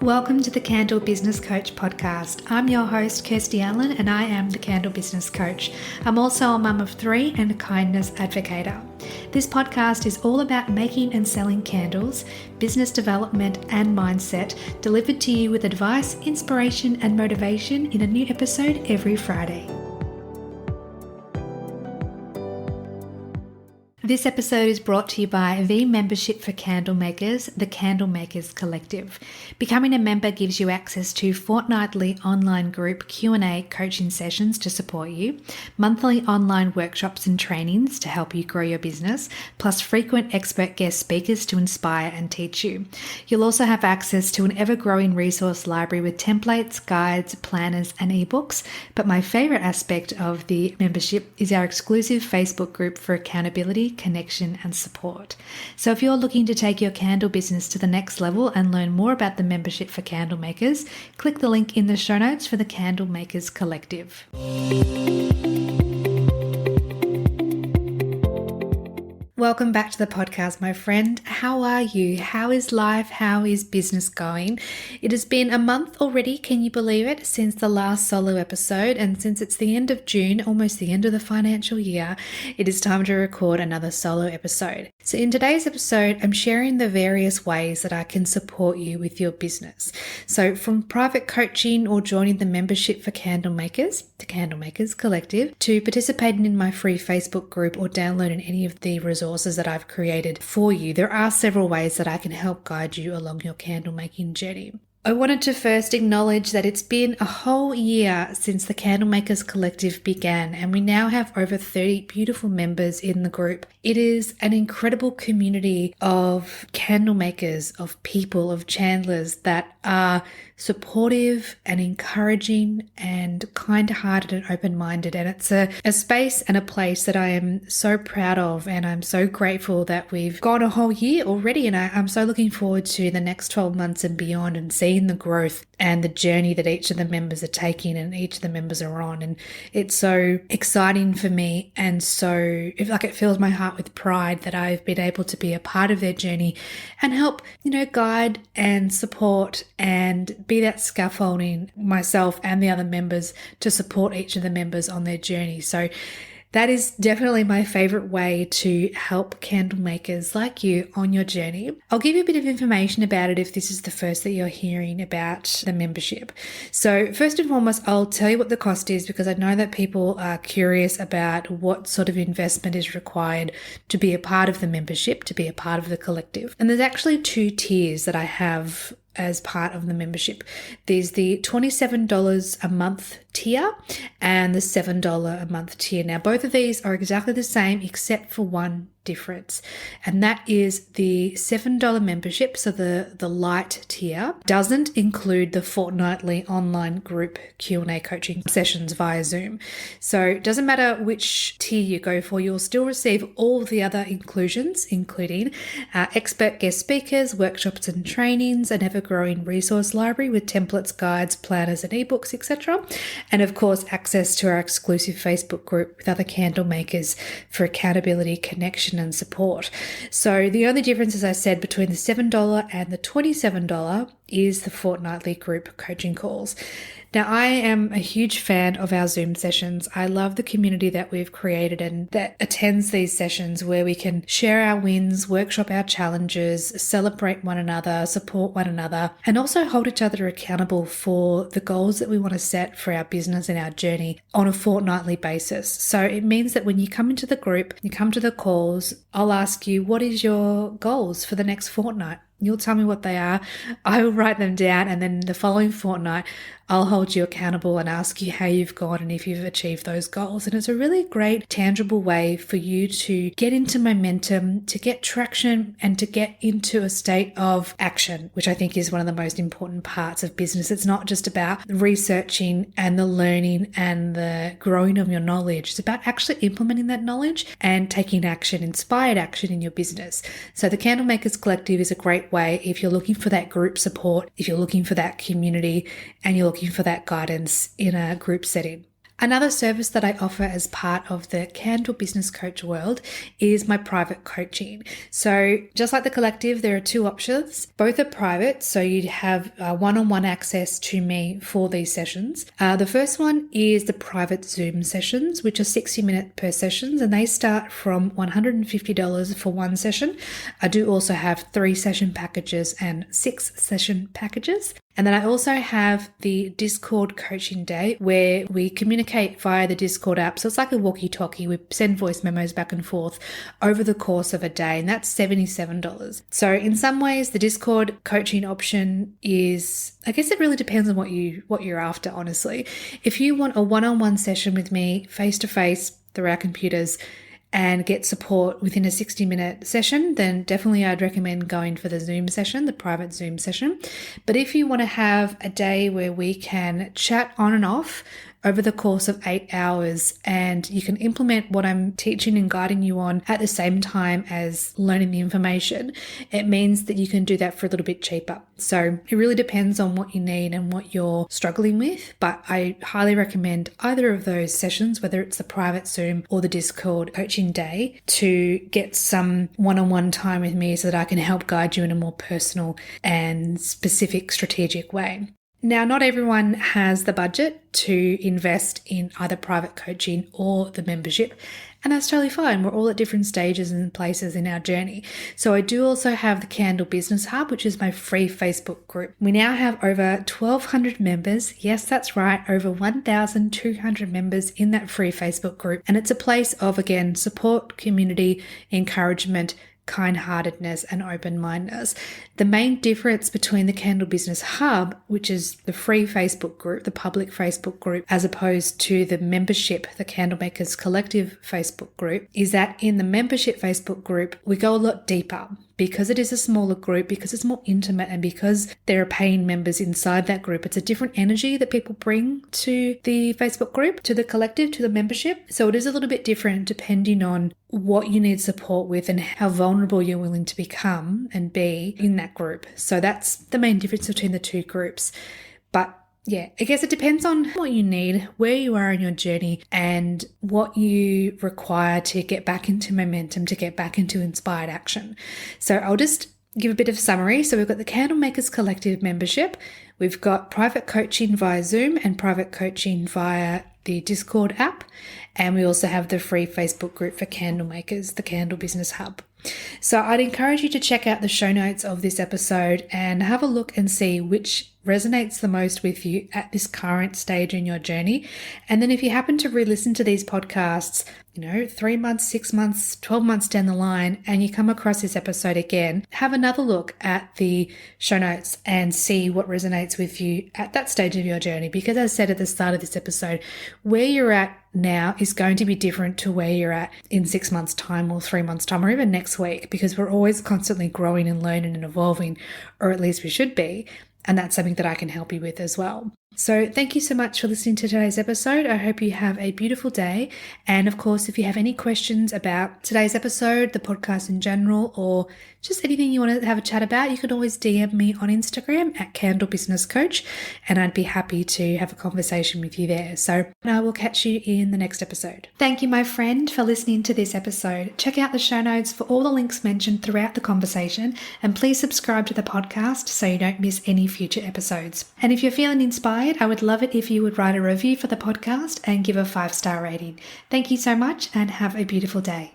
Welcome to the Candle Business Coach podcast. I'm your host, Kirsty Allen, and I am the Candle Business Coach. I'm also a mum of three and a kindness advocator. This podcast is all about making and selling candles, business development, and mindset, delivered to you with advice, inspiration, and motivation in a new episode every Friday. This episode is brought to you by the Membership for Candle Makers, the Candle Makers Collective. Becoming a member gives you access to fortnightly online group Q&A coaching sessions to support you, monthly online workshops and trainings to help you grow your business, plus frequent expert guest speakers to inspire and teach you. You'll also have access to an ever-growing resource library with templates, guides, planners, and ebooks. But my favorite aspect of the membership is our exclusive Facebook group for accountability, connection, and support. So if you're looking to take your candle business to the next level and learn more about the Membership for Candle Makers, click the link in the show notes for the Candle Makers Collective. Welcome back to the podcast, my friend. How are you? How is life? How is business going? It has been a month already, can you believe it, since the last solo episode, and since it's the end of June, almost the end of the financial year, it is time to record another solo episode. So in today's episode, I'm sharing the various ways that I can support you with your business. So from private coaching or joining the Membership for Candle Makers, the Candle Makers Collective, to participating in my free Facebook group or downloading any of the resources that I've created for you, there are several ways that I can help guide you along your candle making journey. I wanted to first acknowledge that it's been a whole year since the Candle Makers Collective began, and we now have over 30 beautiful members in the group. It is an incredible community of candle makers, of people, of chandlers that are supportive and encouraging and kind-hearted and open-minded. And it's a space and a place that I am so proud of, and I'm so grateful that we've gone a whole year already. And I'm so looking forward to the next 12 months and beyond and seeing the growth and the journey that each of the members are taking and each of the members are on. And it's so exciting for me, and so it fills my heart with pride that I've been able to be a part of their journey and help, guide and support and be that scaffolding myself and the other members to support each of the members on their journey. So that is definitely my favorite way to help candle makers like you on your journey. I'll give you a bit of information about it if this is the first that you're hearing about the membership. So first and foremost, I'll tell you what the cost is, because I know that people are curious about what sort of investment is required to be a part of the membership, to be a part of the collective. And there's actually two tiers that I have as part of the membership. There's the $27 a month tier and the $7 a month tier. Now, both of these are exactly the same except for one difference, and that is the $7 membership. So the light tier doesn't include the fortnightly online group Q&A coaching sessions via Zoom. So it doesn't matter which tier you go for, you'll still receive all the other inclusions, including expert guest speakers, workshops and trainings, an ever-growing resource library with templates, guides, planners and ebooks, etc. And of course, access to our exclusive Facebook group with other candle makers for accountability, connection and support. So the only difference, as I said, between the $7 and the $27 is the fortnightly group coaching calls. Now, I am a huge fan of our Zoom sessions. I love the community that we've created and that attends these sessions, where we can share our wins, workshop our challenges, celebrate one another, support one another, and also hold each other accountable for the goals that we want to set for our business and our journey on a fortnightly basis. So it means that when you come into the group, you come to the calls, I'll ask you, what is your goals for the next fortnight? You'll tell me what they are. I will write them down, and then the following fortnight, I'll hold you accountable and ask you how you've gone and if you've achieved those goals. And it's a really great, tangible way for you to get into momentum, to get traction, and to get into a state of action, which I think is one of the most important parts of business. It's not just about researching and the learning and the growing of your knowledge. It's about actually implementing that knowledge and taking action, inspired action in your business. So the Candle Makers Collective is a great way if you're looking for that group support, if you're looking for that community, and you're looking for that guidance in a group setting. Another service that I offer as part of the Candle Business Coach world is my private coaching. So just like the collective, there are two options. Both are private, so you'd have one-on-one access to me for these sessions. The first one is the private Zoom sessions, which are 60-minute per sessions, and they start from $150 for one session. I do also have 3-session packages and 6-session packages. And then I also have the Discord coaching day where we communicate via the Discord app. So it's like a walkie-talkie. We send voice memos back and forth over the course of a day, and that's $77. So in some ways, the Discord coaching option is, I guess it really depends on what you're after, honestly. If you want a one-on-one session with me, face-to-face through our computers, and get support within a 60-minute session, then definitely I'd recommend going for the Zoom session, the private Zoom session. But if you want to have a day where we can chat on and off over the course of 8 hours, and you can implement what I'm teaching and guiding you on at the same time as learning the information, it means that you can do that for a little bit cheaper. So it really depends on what you need and what you're struggling with, but I highly recommend either of those sessions, whether it's the private Zoom or the Discord coaching day, to get some one-on-one time with me so that I can help guide you in a more personal and specific strategic way. Now, not everyone has the budget to invest in either private coaching or the membership, and that's totally fine. We're all at different stages and places in our journey. So I do also have the Candle Business Hub, which is my free Facebook group. We now have over 1,200 members. Yes, that's right, over 1,200 members in that free Facebook group. And it's a place of, again, support, community, encouragement, kind-heartedness and open-mindedness. The main difference between the Candle Business Hub, which is the free Facebook group, the public Facebook group, as opposed to the membership, the Candlemakers Collective Facebook group, is that in the membership Facebook group, we go a lot deeper. Because it is a smaller group, because it's more intimate, and because there are paying members inside that group, it's a different energy that people bring to the Facebook group, to the collective, to the membership. So it is a little bit different depending on what you need support with and how vulnerable you're willing to become and be in that group. So that's the main difference between the two groups. But yeah, I guess it depends on what you need, where you are in your journey, and what you require to get back into momentum, to get back into inspired action. So I'll just give a bit of summary. So we've got the Candlemakers Collective membership. We've got private coaching via Zoom and private coaching via the Discord app. And we also have the free Facebook group for Candlemakers, the Candle Business Hub. So I'd encourage you to check out the show notes of this episode and have a look and see which resonates the most with you at this current stage in your journey. And then if you happen to re-listen to these podcasts, 3 months, 6 months, 12 months down the line, and you come across this episode again, have another look at the show notes and see what resonates with you at that stage of your journey. Because as I said at the start of this episode, where you're at now is going to be different to where you're at in 6 months' time or 3 months' time or even next week, because we're always constantly growing and learning and evolving, or at least we should be. And that's something that I can help you with as well. So thank you so much for listening to today's episode. I hope you have a beautiful day. And of course, if you have any questions about today's episode, the podcast in general, or just anything you want to have a chat about, you can always DM me on Instagram at Candle Business Coach, and I'd be happy to have a conversation with you there. So I will catch you in the next episode. Thank you, my friend, for listening to this episode. Check out the show notes for all the links mentioned throughout the conversation, and please subscribe to the podcast so you don't miss any future episodes. And if you're feeling inspired, I would love it if you would write a review for the podcast and give a 5-star rating. Thank you so much and have a beautiful day.